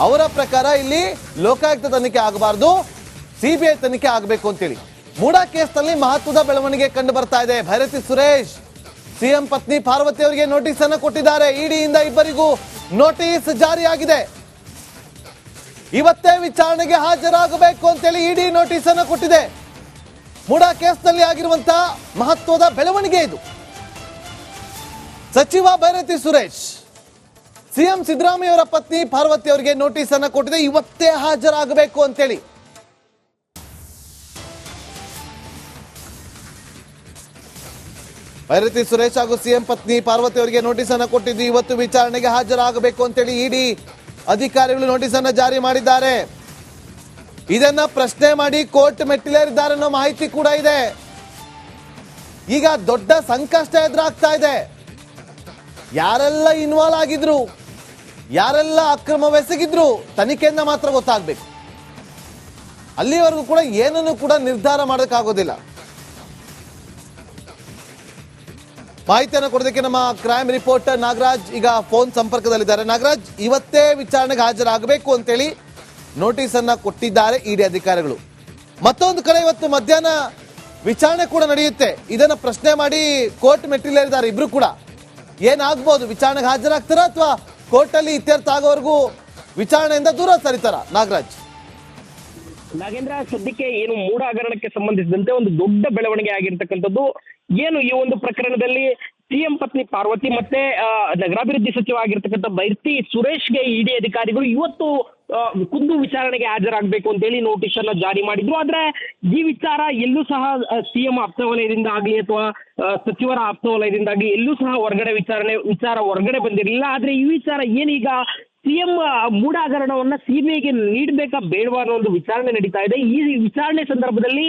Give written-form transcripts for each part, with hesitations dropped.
ಅವರ ಪ್ರಕಾರ ಇಲ್ಲಿ ಲೋಕಾಯುಕ್ತ ತನಿಖೆ ಆಗಬಾರ್ದು, ಸಿಬಿಐ ತನಿಖೆ ಆಗಬೇಕು ಅಂತೇಳಿ. ಮೂಡಾ ಕೇಸ್ನಲ್ಲಿ ಮಹತ್ವದ ಬೆಳವಣಿಗೆ ಕಂಡು ಬರ್ತಾ ಇದೆ. ಭೈರತಿ ಸುರೇಶ್ ಸಿಎಂ ಪತ್ನಿ ಪಾರ್ವತಿ ಅವರಿಗೆ ನೋಟಿಸ್ ಅನ್ನು ಕೊಟ್ಟಿದ್ದಾರೆ. ಇಡಿಯಿಂದ ಇಬ್ಬರಿಗೂ ನೋಟಿಸ್ ಜಾರಿಯಾಗಿದೆ. ಇವತ್ತೇ ವಿಚಾರಣೆಗೆ ಹಾಜರಾಗಬೇಕು ಅಂತೇಳಿ ಇಡಿ ನೋಟಿಸ್ ಅನ್ನು ಕೊಟ್ಟಿದೆ. ಮೂಡಾ ಕೇಸ್ನಲ್ಲಿ ಆಗಿರುವಂತಹ ಮಹತ್ವದ ಬೆಳವಣಿಗೆ ಇದು. ಸಚಿವ ಭೈರತಿ ಸುರೇಶ್ ಸಿಎಂ ಸಿದ್ದರಾಮಯ್ಯ ಅವರ ಪತ್ನಿ ಪಾರ್ವತಿ ಅವರಿಗೆ ನೋಟಿಸ್ ಅನ್ನು ಕೊಟ್ಟಿದೆ. ಇವತ್ತೇ ಹಾಜರಾಗಬೇಕು ಅಂತೇಳಿ. ಭೈರತಿ ಸುರೇಶ್ ಹಾಗೂ ಸಿಎಂ ಪತ್ನಿ ಪಾರ್ವತಿ ಅವರಿಗೆ ನೋಟಿಸ್ ಅನ್ನು ಕೊಟ್ಟಿದ್ದು ಇವತ್ತು ವಿಚಾರಣೆಗೆ ಹಾಜರಾಗಬೇಕು ಅಂತೇಳಿ ಇಡಿ ಅಧಿಕಾರಿಗಳು ನೋಟಿಸ್ ಅನ್ನು ಜಾರಿ ಮಾಡಿದ್ದಾರೆ. ಇದನ್ನ ಪ್ರಶ್ನೆ ಮಾಡಿ ಕೋರ್ಟ್ ಮೆಟ್ಟಿಲೇರಿದ್ದಾರೆ ಅನ್ನೋ ಮಾಹಿತಿ ಕೂಡ ಇದೆ. ಈಗ ದೊಡ್ಡ ಸಂಕಷ್ಟ ಎದುರಾಗ್ತಾ ಇದೆ. ಯಾರೆಲ್ಲ ಇನ್ವಾಲ್ವ್ ಆಗಿದ್ರು, ಯಾರೆಲ್ಲ ಅಕ್ರಮವೆಸಗಿದ್ರು ತನಿಖೆಯಿಂದ ಮಾತ್ರ ಗೊತ್ತಾಗಬೇಕು. ಅಲ್ಲಿವರೆಗೂ ಕೂಡ ಏನನ್ನು ಕೂಡ ನಿರ್ಧಾರ ಮಾಡೋಕ್ಕಾಗೋದಿಲ್ಲ. ಮಾಹಿತಿಯನ್ನು ಕೊಡೋದಕ್ಕೆ ನಮ್ಮ ಕ್ರೈಮ್ ರಿಪೋರ್ಟರ್ ನಾಗರಾಜ್ ಈಗ ಫೋನ್ ಸಂಪರ್ಕದಲ್ಲಿದ್ದಾರೆ. ನಾಗರಾಜ್, ಇವತ್ತೇ ವಿಚಾರಣೆಗೆ ಹಾಜರಾಗಬೇಕು ಅಂತೇಳಿ ನೋಟಿಸ್ ಅನ್ನ ಕೊಟ್ಟಿದ್ದಾರೆ ಇಡಿ ಅಧಿಕಾರಿಗಳು. ಮತ್ತೊಂದು ಕಡೆ ಇವತ್ತು ಮಧ್ಯಾಹ್ನ ವಿಚಾರಣೆ ಕೂಡ ನಡೆಯುತ್ತೆ. ಇದನ್ನ ಪ್ರಶ್ನೆ ಮಾಡಿ ಕೋರ್ಟ್ ಮೆಟ್ಟಿಲೇರಿದ್ದಾರೆ ಇಬ್ರು ಕೂಡ. ಏನಾಗ್ಬೋದು, ವಿಚಾರಣೆಗೆ ಹಾಜರಾಗ್ತಾರ ಅಥವಾ ಕೋರ್ಟ್ ಅಲ್ಲಿ ಇತ್ಯರ್ಥ ಆಗೋವರೆಗೂ ವಿಚಾರಣೆಯಿಂದ ದೂರ ಸರಿತಾರ? ನಾಗರಾಜ್, ನಾಗೇಂದ್ರ, ಸದ್ಯಕ್ಕೆ ಏನು ಮೂಡ ಹಗರಣಕ್ಕೆ ಸಂಬಂಧಿಸಿದಂತೆ ಒಂದು ದೊಡ್ಡ ಬೆಳವಣಿಗೆ ಆಗಿರ್ತಕ್ಕಂಥದ್ದು ಏನು ಈ ಒಂದು ಪ್ರಕರಣದಲ್ಲಿ ಸಿಎಂ ಪತ್ನಿ ಪಾರ್ವತಿ ಮತ್ತೆ ನಗರಾಭಿವೃದ್ಧಿ ಸಚಿವ ಆಗಿರ್ತಕ್ಕಂಥ ಭೈರತಿ ಸುರೇಶ್ಗೆ ಇಡಿ ಅಧಿಕಾರಿಗಳು ಇವತ್ತು ಖುದ್ದು ವಿಚಾರಣೆಗೆ ಹಾಜರಾಗಬೇಕು ಅಂತೇಳಿ ನೋಟಿಸ್ ಅನ್ನ ಜಾರಿ ಮಾಡಿದ್ರು. ಆದ್ರೆ ಈ ವಿಚಾರ ಎಲ್ಲೂ ಸಹ ಸಿಎಂ ಆಪ್ತ ವಲಯದಿಂದ ಆಗಲಿ ಅಥವಾ ಸಚಿವರ ಆಪ್ತ ವಲಯದಿಂದಾಗಿ ಎಲ್ಲೂ ಸಹ ವಿಚಾರ ಹೊರಗಡೆ ಬಂದಿರಲಿಲ್ಲ. ಆದ್ರೆ ಈ ವಿಚಾರ ಏನೀಗ ಸಿಎಂ ಮೂಡ ಹಗರಣವನ್ನ ಸಿಬಿಐಗೆ ನೀಡಬೇಕಾ ಬೇಡವಾ ಅನ್ನೋ ಒಂದು ವಿಚಾರಣೆ ನಡೀತಾ ಇದೆ. ಈ ವಿಚಾರಣೆ ಸಂದರ್ಭದಲ್ಲಿ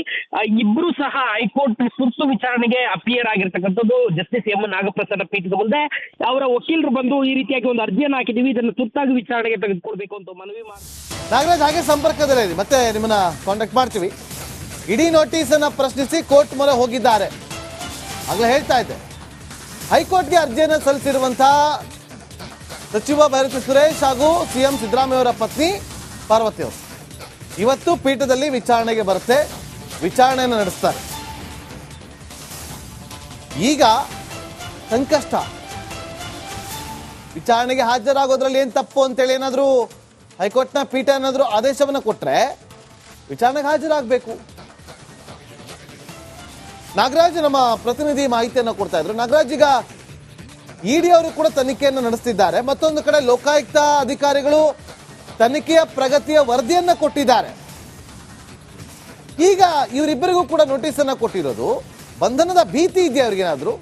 ಇಬ್ರು ಸಹ ಹೈಕೋರ್ಟ್ ತುರ್ತು ವಿಚಾರಣೆಗೆ ಅಪಿಯರ್ ಆಗಿರ್ತಕ್ಕಂಥದ್ದು ಜಸ್ಟಿಸ್ ಎಂ ನಾಗಪ್ರಸಾದ್ ಪೀಠದ ಮುಂದೆ ಅವರ ವಕೀಲರು ಬಂದು ಈ ರೀತಿಯಾಗಿ ಒಂದು ಅರ್ಜಿಯನ್ನು ಹಾಕಿದೀವಿ, ಇದನ್ನು ತುರ್ತಾಗಿ ವಿಚಾರಣೆಗೆ ತೆಗೆದುಕೊಳ್ಬೇಕು ಅಂತ ಮನವಿ ಮಾಡಿ. ನಾಗರಾಜ್, ಹಾಗೆ ಸಂಪರ್ಕದಲ್ಲೇ ಮತ್ತೆ ನಿಮ್ಮನ್ನ ಕಾಂಟ್ಯಾಕ್ಟ್ ಮಾಡ್ತೀವಿ. ಇಡೀ ನೋಟಿಸ್ ಅನ್ನ ಪ್ರಶ್ನಿಸಿ ಕೋರ್ಟ್ ಮೊರೆ ಹೋಗಿದ್ದಾರೆ. ಆಗ್ಲೇ ಹೇಳ್ತಾ ಇದ್ದೆ, ಹೈಕೋರ್ಟ್ಗೆ ಅರ್ಜಿಯನ್ನು ಸಲ್ಲಿಸಿರುವಂತಹ ಸಚಿವ ಭೈರತಿ ಸುರೇಶ್ ಹಾಗೂ ಸಿಎಂ ಸಿದ್ದರಾಮಯ್ಯ ಅವರ ಪತ್ನಿ ಪಾರ್ವತಿ ಅವರು ಇವತ್ತು ಪೀಠದಲ್ಲಿ ವಿಚಾರಣೆಗೆ ಬರುತ್ತೆ, ವಿಚಾರಣೆಯನ್ನು ನಡೆಸ್ತಾರೆ. ಈಗ ಸಂಕಷ್ಟ, ವಿಚಾರಣೆಗೆ ಹಾಜರಾಗೋದ್ರಲ್ಲಿ ಏನ್ ತಪ್ಪು ಅಂತೇಳಿ ಏನಾದರೂ ಹೈಕೋರ್ಟ್ನ ಪೀಠ ಏನಾದರೂ ಆದೇಶವನ್ನು ಕೊಟ್ರೆ ವಿಚಾರಣೆಗೆ ಹಾಜರಾಗಬೇಕು. ನಾಗರಾಜ್ ನಮ್ಮ ಪ್ರತಿನಿಧಿ ಮಾಹಿತಿಯನ್ನು ಕೊಡ್ತಾ ಇದ್ರು. ನಾಗರಾಜ್, ಈಗ ಇಡಿ ಅವರು ಕೂಡ ತನಿಖೆಯನ್ನು ನಡೆಸ್ತಿದ್ದಾರೆ. ಮತ್ತೊಂದು ಕಡೆ ಲೋಕಾಯುಕ್ತ ಅಧಿಕಾರಿಗಳು ತನಿಖೆಯ ಪ್ರಗತಿಯ ವರದಿಯನ್ನ ಕೊಟ್ಟಿದ್ದಾರೆ. ಈಗ ಇವರಿಬ್ಬರಿಗೂ ಕೂಡ ನೋಟಿಸ್ ಅನ್ನ ಕೊಟ್ಟಿರೋದು, ಬಂಧನದ ಭೀತಿ ಇದೆಯಾ ಅವ್ರಿಗೇನಾದ್ರು?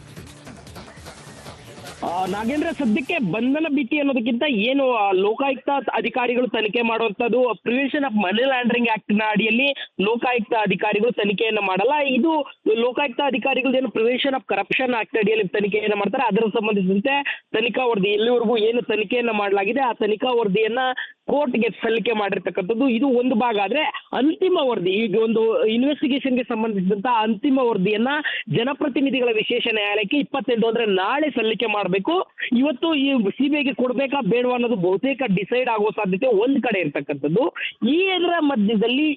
ನಾಗೇಂದ್ರ, ಸದ್ಯಕ್ಕೆ ಬಂಧನ ಭೀತಿ ಅನ್ನೋದಕ್ಕಿಂತ ಏನು ಲೋಕಾಯುಕ್ತ ಅಧಿಕಾರಿಗಳು ತನಿಖೆ ಮಾಡುವಂತದ್ದು prevention of money laundering act ನ ಅಡಿಯಲ್ಲಿ ಲೋಕಾಯುಕ್ತ ಅಧಿಕಾರಿಗಳು ತನಿಖೆಯನ್ನು ಮಾಡಲ್ಲ. ಇದು ಲೋಕಾಯುಕ್ತ ಅಧಿಕಾರಿಗಳು ಏನು ಪ್ರಿವೆನ್ಷನ್ ಆಫ್ ಕರಪ್ಷನ್ ಆಕ್ಟ್ ಅಡಿಯಲ್ಲಿ ತನಿಖೆಯನ್ನು ಮಾಡ್ತಾರೆ. ಅದರ ಸಂಬಂಧಿಸಿದಂತೆ ತನಿಖಾ ವರದಿ ಎಲ್ಲಿವರೆಗೂ ಏನು ತನಿಖೆಯನ್ನ ಮಾಡಲಾಗಿದೆ ಆ ತನಿಖಾ ವರದಿಯನ್ನ ಕೋರ್ಟ್ಗೆ ಸಲ್ಲಿಕೆ ಮಾಡಿರ್ತಕ್ಕಂಥದ್ದು ಇದು ಒಂದು ಭಾಗ. ಆದ್ರೆ ಅಂತಿಮ ವರದಿ, ಈಗ ಒಂದು ಇನ್ವೆಸ್ಟಿಗೇಷನ್ಗೆ ಸಂಬಂಧಿಸಿದಂತ ಅಂತಿಮ ವರದಿಯನ್ನ ಜನಪ್ರತಿನಿಧಿಗಳ ವಿಶೇಷ ನ್ಯಾಯಾಲಯಕ್ಕೆ 28 ಅಂದ್ರೆ ನಾಳೆ ಸಲ್ಲಿಕೆ ಮಾಡಬೇಕು. ಇವತ್ತು ಈ ಸಿಬಿಐಗೆ ಕೊಡ್ಬೇಕಾ ಬೇಡವಾ ಅನ್ನೋದು ಬಹುತೇಕ ಡಿಸೈಡ್ ಆಗುವ ಸಾಧ್ಯತೆ ಒಂದ್ ಕಡೆ ಇರ್ತಕ್ಕಂಥದ್ದು. ಇದರ ಮಧ್ಯದಲ್ಲಿ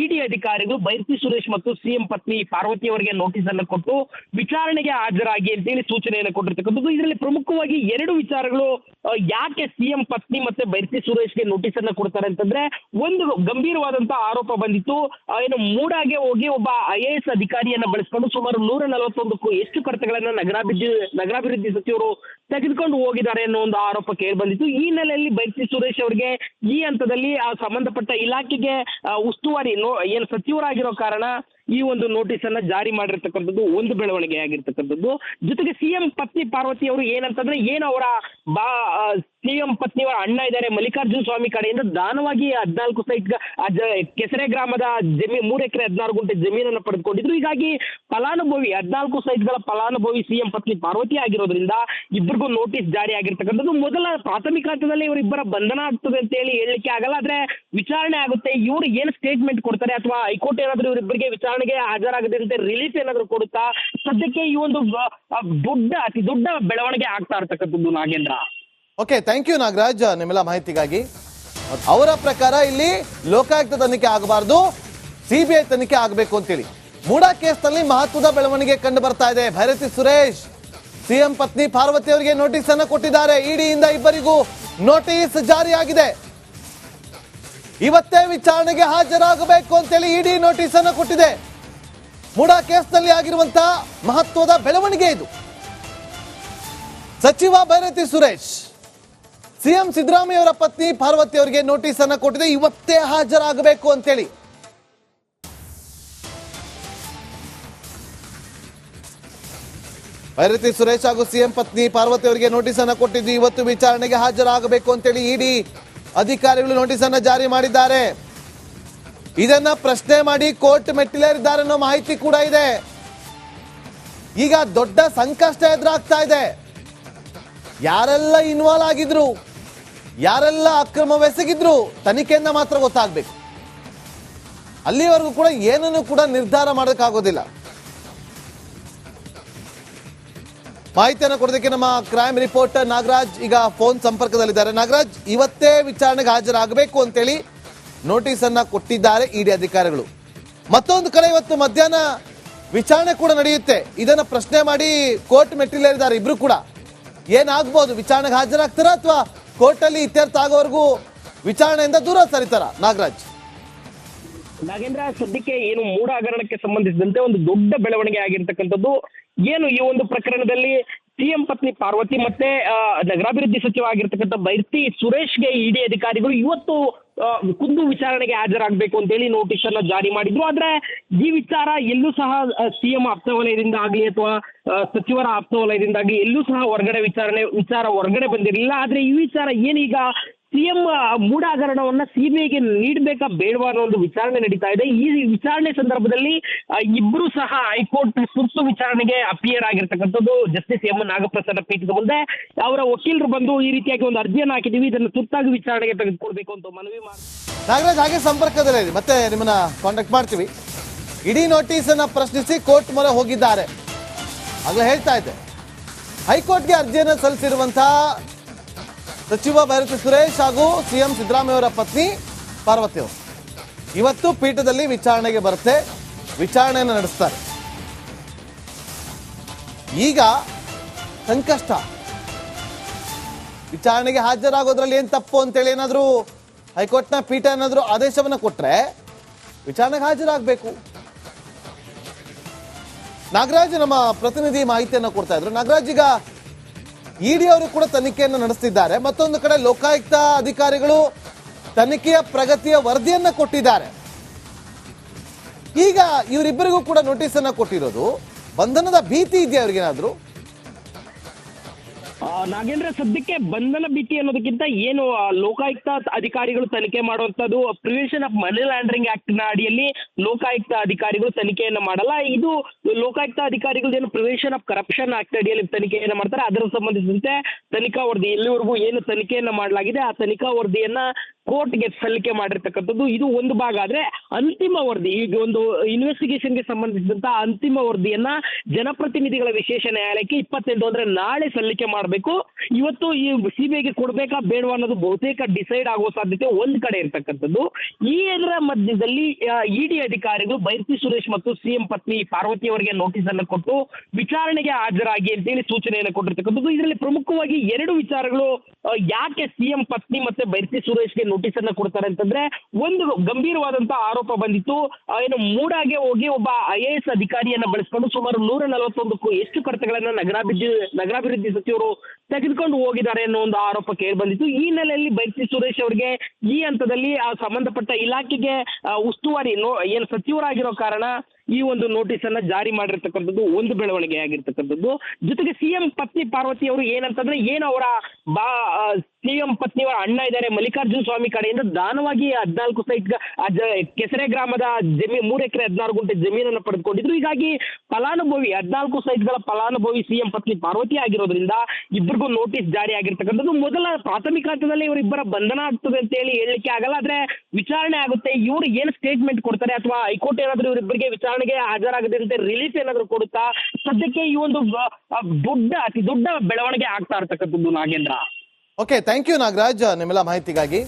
ಇಡಿ ಅಧಿಕಾರಿಗಳು ಭೈರತಿ ಸುರೇಶ್ ಮತ್ತು ಸಿಎಂ ಪತ್ನಿ ಪಾರ್ವತಿ ಅವರಿಗೆ ನೋಟಿಸ್ ಅನ್ನು ಕೊಟ್ಟು ವಿಚಾರಣೆಗೆ ಹಾಜರಾಗಿ ಅಂತೇಳಿ ಸೂಚನೆಯನ್ನು ಕೊಟ್ಟಿರ್ತಕ್ಕಂಥದ್ದು. ಇದರಲ್ಲಿ ಪ್ರಮುಖವಾಗಿ ಎರಡು ವಿಚಾರಗಳು ಯಾಕೆ ಸಿಎಂ ಪತ್ನಿ ಮತ್ತೆ ಭೈರತಿ ಸುರೇಶ್ಗೆ ನೋಟಿಸ್ ಅನ್ನ ಕೊಡ್ತಾರೆ ಅಂತಂದ್ರೆ, ಒಂದು ಗಂಭೀರವಾದಂತಹ ಆರೋಪ ಬಂದಿತ್ತು. ಏನು ಮೂಡಾಗೆ ಹೋಗಿ ಒಬ್ಬ IAS ಅಧಿಕಾರಿಯನ್ನ ಬಳಸಿಕೊಂಡು ಸುಮಾರು 141ಕ್ಕೂ ಹೆಚ್ಚು ಕಡತಗಳನ್ನ ನಗರಾಭಿವೃದ್ಧಿ ಸಚಿವರು ತೆಗೆದುಕೊಂಡು ಹೋಗಿದ್ದಾರೆ ಅನ್ನೋ ಒಂದು ಆರೋಪ ಕೇಳಿ ಬಂದಿತ್ತು. ಈ ಹಿನ್ನೆಲೆಯಲ್ಲಿ ಭೈರತಿ ಸುರೇಶ್ ಅವರಿಗೆ ಈ ಹಂತದಲ್ಲಿ ಆ ಸಂಬಂಧಪಟ್ಟ ಇಲಾಖೆಗೆ ಉಸ್ತುವಾರಿ ಏನು ಸಚಿವರಾಗಿರೋ ಕಾರಣ ಈ ಒಂದು ನೋಟಿಸ್ ಅನ್ನ ಜಾರಿ ಮಾಡಿರ್ತಕ್ಕಂಥದ್ದು ಒಂದು ಬೆಳವಣಿಗೆ ಆಗಿರ್ತಕ್ಕಂಥದ್ದು. ಜೊತೆಗೆ ಸಿಎಂ ಪತ್ನಿ ಪಾರ್ವತಿ ಅವರು ಏನಂತಂದ್ರೆ, ಏನು ಅವರ ಸಿಎಂ ಪತ್ನಿಯವರ ಅಣ್ಣ ಇದ್ದಾರೆ ಮಲ್ಲಿಕಾರ್ಜುನ ಸ್ವಾಮಿ ಕಡೆಯಿಂದ ದಾನವಾಗಿ 14 ಸೈಟ್ ಕೆಸರೆ ಗ್ರಾಮದ 3 ಎಕರೆ 16 ಗುಂಟೆ ಜಮೀನನ್ನು ಪಡೆದುಕೊಂಡಿದ್ರು. ಹೀಗಾಗಿ ಫಲಾನುಭವಿ 14 ಸೈಟ್ಗಳ ಫಲಾನುಭವಿ ಸಿಎಂ ಪತ್ನಿ ಪಾರ್ವತಿ ಆಗಿರೋದ್ರಿಂದ ಇಬ್ಬರಿಗೂ ನೋಟಿಸ್ ಜಾರಿ ಆಗಿರ್ತಕ್ಕಂಥದ್ದು. ಮೊದಲ ಪ್ರಾಥಮಿಕ ಹಂತದಲ್ಲಿ ಇವರಿಬ್ಬರ ಬಂಧನ ಆಗ್ತದೆ ಅಂತ ಹೇಳಿ ಹೇಳಲಿಕ್ಕೆ ಆಗಲ್ಲ. ಆದ್ರೆ ವಿಚಾರಣೆ ಆಗುತ್ತೆ, ಇವರು ಏನು ಸ್ಟೇಟ್ಮೆಂಟ್ ಕೊಡ್ತಾರೆ ಅಥವಾ ಹೈಕೋರ್ಟ್ ಏನಾದ್ರು ಇವರಿಬ್ಬರಿಗೆ ವಿಚಾರಣೆಗೆ ಹಾಜರಾಗದಂತೆ ರಿಲೀಫ್ ಏನಾದ್ರು ಕೊಡುತ್ತಾ, ಸದ್ಯಕ್ಕೆ ಈ ಒಂದು ಅತಿ ದೊಡ್ಡ ಬೆಳವಣಿಗೆ ಆಗ್ತಾ ಇರ್ತಕ್ಕಂಥದ್ದು Nagendra. Okay, thank you Nagaraj ನಿಮ್ಮೆಲ್ಲ ಮಾಹಿತಿಗಾಗಿ. ಅವರ ಪ್ರಕಾರ ಇಲ್ಲಿ ಲೋಕಾಯುಕ್ತ ತನಿಖೆ ಆಗಬಾರ್ದು, ಸಿಬಿಐ ತನಿಖೆ ಆಗಬೇಕು ಅಂತೇಳಿ. ಮೂಡಾ ಕೇಸ್ನಲ್ಲಿ ಮಹತ್ವದ ಬೆಳವಣಿಗೆ ಕಂಡು ಬರ್ತಾ ಇದೆ. ಭೈರತಿ ಸುರೇಶ್ ಸಿಎಂ ಪತ್ನಿ ಪಾರ್ವತಿ ಅವರಿಗೆ ನೋಟಿಸ್ ಅನ್ನು ಕೊಟ್ಟಿದ್ದಾರೆ. ಇಡಿಯಿಂದ ಇಬ್ಬರಿಗೂ ನೋಟಿಸ್ ಜಾರಿಯಾಗಿದೆ. ಇವತ್ತೇ ವಿಚಾರಣೆಗೆ ಹಾಜರಾಗಬೇಕು ಅಂತೇಳಿ ಇಡಿ ನೋಟಿಸ್ ಅನ್ನು ಕೊಟ್ಟಿದೆ. ಮೂಡಾ ಕೇಸ್ನಲ್ಲಿ ಆಗಿರುವಂತಹ ಮಹತ್ವದ ಬೆಳವಣಿಗೆ ಇದು. ಸಚಿವ ಭೈರತಿ ಸುರೇಶ್ ಸಿಎಂ ಸಿದ್ದರಾಮಯ್ಯ ಅವರ ಪತ್ನಿ ಪಾರ್ವತಿ ಅವರಿಗೆ ನೋಟಿಸ್ ಅನ್ನು ಕೊಟ್ಟಿದೆ. ಇವತ್ತೇ ಹಾಜರಾಗಬೇಕು ಅಂತೇಳಿ. ಭೈರತಿ ಸುರೇಶ್ ಹಾಗೂ ಸಿಎಂ ಪತ್ನಿ ಪಾರ್ವತಿ ಅವರಿಗೆ ನೋಟಿಸ್ ಅನ್ನು ಕೊಟ್ಟಿದ್ದು ಇವತ್ತು ವಿಚಾರಣೆಗೆ ಹಾಜರಾಗಬೇಕು ಅಂತೇಳಿ ಇಡಿ ಅಧಿಕಾರಿಗಳು ನೋಟಿಸ್ ಅನ್ನು ಜಾರಿ ಮಾಡಿದ್ದಾರೆ. ಇದನ್ನ ಪ್ರಶ್ನೆ ಮಾಡಿ ಕೋರ್ಟ್ ಮೆಟ್ಟಿಲೇರಿದ್ದಾರೆ ಅನ್ನೋ ಮಾಹಿತಿ ಕೂಡ ಇದೆ. ಈಗ ದೊಡ್ಡ ಸಂಕಷ್ಟ ಎದುರಾಗ್ತಾ ಇದೆ. ಯಾರೆಲ್ಲ ಇನ್ವಾಲ್ವ್ ಆಗಿದ್ರು, ಯಾರೆಲ್ಲ ಅಕ್ರಮವೆಸಗಿದ್ರು ತನಿಖೆಯಿಂದ ಮಾತ್ರ ಗೊತ್ತಾಗಬೇಕು. ಅಲ್ಲಿವರೆಗೂ ಕೂಡ ಏನನ್ನು ಕೂಡ ನಿರ್ಧಾರ ಮಾಡೋಕ್ಕಾಗೋದಿಲ್ಲ. ಮಾಹಿತಿಯನ್ನು ಕೊಡೋದಕ್ಕೆ ನಮ್ಮ ಕ್ರೈಮ್ ರಿಪೋರ್ಟರ್ ನಾಗರಾಜ್ ಈಗ ಫೋನ್ ಸಂಪರ್ಕದಲ್ಲಿದ್ದಾರೆ. ನಾಗರಾಜ್, ಇವತ್ತೇ ವಿಚಾರಣೆಗೆ ಹಾಜರಾಗಬೇಕು ಅಂತೇಳಿ ನೋಟಿಸ್ ಅನ್ನ ಕೊಟ್ಟಿದ್ದಾರೆ ಇಡಿ ಅಧಿಕಾರಿಗಳು. ಮತ್ತೊಂದು ಕಡೆ ಇವತ್ತು ಮಧ್ಯಾಹ್ನ ವಿಚಾರಣೆ ಕೂಡ ನಡೆಯುತ್ತೆ. ಇದನ್ನ ಪ್ರಶ್ನೆ ಮಾಡಿ ಕೋರ್ಟ್ ಮೆಟ್ಟಿಲೇರಿದ್ದಾರೆ ಇಬ್ರು ಕೂಡ. ಏನಾಗ್ಬೋದು, ವಿಚಾರಣೆಗೆ ಹಾಜರಾಗ್ತಾರ ಅಥವಾ ಕೋರ್ಟ್ ಅಲ್ಲಿ ಇತ್ಯರ್ಥ ಆಗೋವರೆಗೂ ವಿಚಾರಣೆಯಿಂದ ದೂರ ಸರಿತಾರ? ನಾಗರಾಜ್, ನಾಗೇಂದ್ರ, ಸದ್ಯಕ್ಕೆ ಏನು ಮೂಡ ಹಗರಣಕ್ಕೆ ಸಂಬಂಧಿಸಿದಂತೆ ಒಂದು ದೊಡ್ಡ ಬೆಳವಣಿಗೆ ಆಗಿರ್ತಕ್ಕಂಥದ್ದು ಏನು ಈ ಒಂದು ಪ್ರಕರಣದಲ್ಲಿ ಸಿಎಂ ಪತ್ನಿ ಪಾರ್ವತಿ ಮತ್ತೆ ನಗರಾಭಿವೃದ್ಧಿ ಸಚಿವ ಆಗಿರ್ತಕ್ಕಂಥ ಭೈರತಿ ಸುರೇಶ್ಗೆ ಇಡಿ ಅಧಿಕಾರಿಗಳು ಇವತ್ತು ಖುದ್ದು ವಿಚಾರಣೆಗೆ ಹಾಜರಾಗಬೇಕು ಅಂತೇಳಿ ನೋಟಿಸ್ ಅನ್ನ ಜಾರಿ ಮಾಡಿದ್ರು. ಆದ್ರೆ ಈ ವಿಚಾರ ಎಲ್ಲೂ ಸಹ ಸಿಎಂ ಆಪ್ತ ವಲಯದಿಂದ ಆಗಲಿ ಅಥವಾ ಸಚಿವರ ಆಪ್ತ ವಲಯದಿಂದಾಗಿ ಎಲ್ಲೂ ಸಹ ವಿಚಾರ ಹೊರಗಡೆ ಬಂದಿರಲಿಲ್ಲ. ಆದ್ರೆ ಈ ವಿಚಾರ ಏನೀಗ ಸಿಎಂ ಮೂಡ ಹಗರಣವನ್ನ ಸಿಬಿಐಗೆ ನೀಡಬೇಕಾ ಬೇಡವಾ ಅನ್ನೋ ಒಂದು ವಿಚಾರಣೆ ನಡೀತಾ ಇದೆ. ಈ ವಿಚಾರಣೆ ಸಂದರ್ಭದಲ್ಲಿ ಇಬ್ರು ಸಹ ಹೈಕೋರ್ಟ್ ತುರ್ತು ವಿಚಾರಣೆಗೆ ಅಪಿಯರ್ ಆಗಿರ್ತಕ್ಕಂಥದ್ದು ಜಸ್ಟಿಸ್ ಎಂ ನಾಗಪ್ರಸಾದ್ ಪೀಠದ ಮುಂದೆ ಅವರ ವಕೀಲರು ಬಂದು ಈ ರೀತಿಯಾಗಿ ಒಂದು ಅರ್ಜಿಯನ್ನು ಹಾಕಿದೀವಿ, ಇದನ್ನು ತುರ್ತಾಗಿ ವಿಚಾರಣೆಗೆ ತೆಗೆದುಕೊಳ್ಬೇಕು ಅಂತ ಮನವಿ ಮಾಡಿ. ನಾಗರಾಜ್ ಹಾಗೆ ಸಂಪರ್ಕದಲ್ಲೇ ಮತ್ತೆ ನಿಮ್ಮನ್ನ ಕಾಂಟ್ಯಾಕ್ಟ್ ಮಾಡ್ತೀವಿ. ಇಡೀ ನೋಟಿಸ್ ಅನ್ನ ಪ್ರಶ್ನಿಸಿ ಕೋರ್ಟ್ ಮೊರೆ ಹೋಗಿದ್ದಾರೆ. ಆಗಲೇ ಹೇಳ್ತಾ ಇದ್ದೆ, ಹೈಕೋರ್ಟ್ಗೆ ಅರ್ಜಿಯನ್ನು ಸಲ್ಲಿಸಿರುವಂತಹ ಸಚಿವ ಭೈರತಿ ಸುರೇಶ್ ಹಾಗೂ ಸಿಎಂ ಸಿದ್ದರಾಮಯ್ಯ ಅವರ ಪತ್ನಿ ಪಾರ್ವತಿ ಅವರು ಇವತ್ತು ಪೀಠದಲ್ಲಿ ವಿಚಾರಣೆಗೆ ಬರುತ್ತೆ, ವಿಚಾರಣೆಯನ್ನು ನಡೆಸ್ತಾರೆ. ಈಗ ಸಂಕಷ್ಟ, ವಿಚಾರಣೆಗೆ ಹಾಜರಾಗೋದ್ರಲ್ಲಿ ಏನ್ ತಪ್ಪು ಅಂತೇಳಿ ಏನಾದರೂ ಹೈಕೋರ್ಟ್ನ ಪೀಠ ಏನಾದರೂ ಆದೇಶವನ್ನು ಕೊಟ್ರೆ ವಿಚಾರಣೆಗೆ ಹಾಜರಾಗಬೇಕು. ನಾಗರಾಜ್ ನಮ್ಮ ಪ್ರತಿನಿಧಿ ಮಾಹಿತಿಯನ್ನು ಕೊಡ್ತಾ ಇದ್ರು. ನಾಗರಾಜ್, ಈಗ ಇಡಿ ಅವರು ಕೂಡ ತನಿಖೆಯನ್ನು ನಡೆಸ್ತಿದ್ದಾರೆ. ಮತ್ತೊಂದು ಕಡೆ ಲೋಕಾಯುಕ್ತ ಅಧಿಕಾರಿಗಳು ತನಿಖೆಯ ಪ್ರಗತಿಯ ವರದಿಯನ್ನ ಕೊಟ್ಟಿದ್ದಾರೆ. ಈಗ ಇವರಿಬ್ಬರಿಗೂ ಕೂಡ ನೋಟಿಸ್ ಅನ್ನ ಕೊಟ್ಟಿರೋದು, ಬಂಧನದ ಭೀತಿ ಇದೆಯಾ ಅವ್ರಿಗೇನಾದ್ರು? ನಾಗೇಂದ್ರ, ಸದ್ಯಕ್ಕೆ ಬಂಧನ ಭೀತಿ ಅನ್ನೋದಕ್ಕಿಂತ ಏನು ಲೋಕಾಯುಕ್ತ ಅಧಿಕಾರಿಗಳು ತನಿಖೆ ಮಾಡುವಂತದ್ದು prevention of money laundering act ನ ಅಡಿಯಲ್ಲಿ ಲೋಕಾಯುಕ್ತ ಅಧಿಕಾರಿಗಳು ತನಿಖೆಯನ್ನು ಮಾಡಲ್ಲ. ಇದು ಲೋಕಾಯುಕ್ತ ಅಧಿಕಾರಿಗಳು ಏನು ಪ್ರಿವೆನ್ಷನ್ ಆಫ್ ಕರಪ್ಷನ್ ಆಕ್ಟ್ ಅಡಿಯಲ್ಲಿ ತನಿಖೆಯನ್ನು ಮಾಡ್ತಾರೆ. ಅದರ ಸಂಬಂಧಿಸಿದಂತೆ ತನಿಖಾ ವರದಿ ಎಲ್ಲಿವರೆಗೂ ಏನು ತನಿಖೆಯನ್ನ ಮಾಡಲಾಗಿದೆ ಆ ತನಿಖಾ ವರದಿಯನ್ನ ಕೋರ್ಟ್ಗೆ ಸಲ್ಲಿಕೆ ಮಾಡಿರ್ತಕ್ಕಂಥದ್ದು ಇದು ಒಂದು ಭಾಗ. ಆದ್ರೆ ಅಂತಿಮ ವರದಿ, ಈಗ ಒಂದು ಇನ್ವೆಸ್ಟಿಗೇಷನ್ಗೆ ಸಂಬಂಧಿಸಿದಂತ ಅಂತಿಮ ವರದಿಯನ್ನ ಜನಪ್ರತಿನಿಧಿಗಳ ವಿಶೇಷ ನ್ಯಾಯಾಲಯಕ್ಕೆ 28 ಅಂದ್ರೆ ನಾಳೆ ಸಲ್ಲಿಕೆ ಮಾಡಬೇಕು. ಇವತ್ತು ಈ ಸಿಬಿಐಗೆ ಕೊಡ್ಬೇಕಾ ಬೇಡವಾ ಅನ್ನೋದು ಬಹುತೇಕ ಡಿಸೈಡ್ ಆಗುವ ಸಾಧ್ಯತೆ ಒಂದ್ ಕಡೆ ಇರ್ತಕ್ಕಂಥದ್ದು. ಇದರ ಮಧ್ಯದಲ್ಲಿ ಇಡಿ ಅಧಿಕಾರಿಗಳು ಭೈರತಿ ಸುರೇಶ್ ಮತ್ತು ಸಿಎಂ ಪತ್ನಿ ಪಾರ್ವತಿ ಅವರಿಗೆ ನೋಟಿಸ್ ಅನ್ನು ಕೊಟ್ಟು ವಿಚಾರಣೆಗೆ ಹಾಜರಾಗಿ ಅಂತೇಳಿ ಸೂಚನೆಯನ್ನು ಕೊಟ್ಟಿರ್ತಕ್ಕಂಥದ್ದು. ಇದರಲ್ಲಿ ಪ್ರಮುಖವಾಗಿ ಎರಡು ವಿಚಾರಗಳು ಯಾಕೆ ಸಿಎಂ ಪತ್ನಿ ಮತ್ತೆ ಭೈರತಿ ಸುರೇಶ್ಗೆ ನೋಟಿಸ್ ಅನ್ನ ಕೊಡ್ತಾರೆ ಅಂತಂದ್ರೆ, ಒಂದು ಗಂಭೀರವಾದಂತಹ ಆರೋಪ ಬಂದಿತ್ತು. ಏನು ಮೂಡಾಗೆ ಹೋಗಿ ಒಬ್ಬ IAS ಅಧಿಕಾರಿಯನ್ನ ಬಳಸಿಕೊಂಡು ಸುಮಾರು 141ಕ್ಕೂ ಹೆಚ್ಚು ಕಡತಗಳನ್ನ ನಗರಾಭಿವೃದ್ಧಿ ಸಚಿವರು ತೆಗೆದುಕೊಂಡು ಹೋಗಿದ್ದಾರೆ ಅನ್ನೋ ಒಂದು ಆರೋಪ ಕೇಳಿ ಬಂದಿತ್ತು. ಈ ಹಿನ್ನೆಲೆಯಲ್ಲಿ ಭೈರತಿ ಸುರೇಶ್ ಅವರಿಗೆ ಈ ಹಂತದಲ್ಲಿ ಆ ಸಂಬಂಧಪಟ್ಟ ಇಲಾಖೆಗೆ ಉಸ್ತುವಾರಿ ಏನು ಸಚಿವರಾಗಿರೋ ಕಾರಣ ಈ ಒಂದು ನೋಟಿಸ್ ಅನ್ನ ಜಾರಿ ಮಾಡಿರ್ತಕ್ಕಂಥದ್ದು ಒಂದು ಬೆಳವಣಿಗೆ ಆಗಿರ್ತಕ್ಕಂಥದ್ದು. ಜೊತೆಗೆ ಸಿಎಂ ಪತ್ನಿ ಪಾರ್ವತಿ ಅವರು ಏನಂತಂದ್ರೆ, ಏನು ಅವರ ಸಿಎಂ ಪತ್ನಿಯವರ ಅಣ್ಣ ಇದ್ದಾರೆ ಮಲ್ಲಿಕಾರ್ಜುನ ಸ್ವಾಮಿ ಕಡೆಯಿಂದ ದಾನವಾಗಿ 14 ಸೈಟ್ ಕೆಸರೆ ಗ್ರಾಮದ 3 ಎಕರೆ 16 ಗುಂಟೆ ಜಮೀನನ್ನು ಪಡೆದುಕೊಂಡಿದ್ರು. ಹೀಗಾಗಿ ಫಲಾನುಭವಿ 14 ಸೈಟ್ಗಳ ಫಲಾನುಭವಿ ಸಿಎಂ ಪತ್ನಿ ಪಾರ್ವತಿ ಆಗಿರೋದ್ರಿಂದ ಇಬ್ಬರಿಗೂ ನೋಟಿಸ್ ಜಾರಿ ಆಗಿರ್ತಕ್ಕಂಥದ್ದು. ಮೊದಲ ಪ್ರಾಥಮಿಕ ಹಂತದಲ್ಲಿ ಇವರಿಬ್ಬರ ಬಂಧನ ಆಗ್ತದೆ ಅಂತ ಹೇಳಿ ಹೇಳಲಿಕ್ಕೆ ಆಗಲ್ಲ. ಆದ್ರೆ ವಿಚಾರಣೆ ಆಗುತ್ತೆ, ಇವರು ಏನು ಸ್ಟೇಟ್ಮೆಂಟ್ ಕೊಡ್ತಾರೆ ಅಥವಾ ಹೈಕೋರ್ಟ್ ಏನಾದ್ರು ಇವರಿಬ್ಬರಿಗೆ ವಿಚಾರಣೆಗೆ ಹಾಜರಾಗದಂತೆ ರಿಲೀಫ್ ಏನಾದ್ರು ಕೊಡುತ್ತಾ, ಸದ್ಯಕ್ಕೆ ಈ ಒಂದು ಅತಿ ದೊಡ್ಡ ಬೆಳವಣಿಗೆ ಆಗ್ತಾ ಇರ್ತಕ್ಕಂಥದ್ದು Nagendra. Okay, thank you Nagaraj ನಿಮ್ಮೆಲ್ಲ ಮಾಹಿತಿಗಾಗಿ.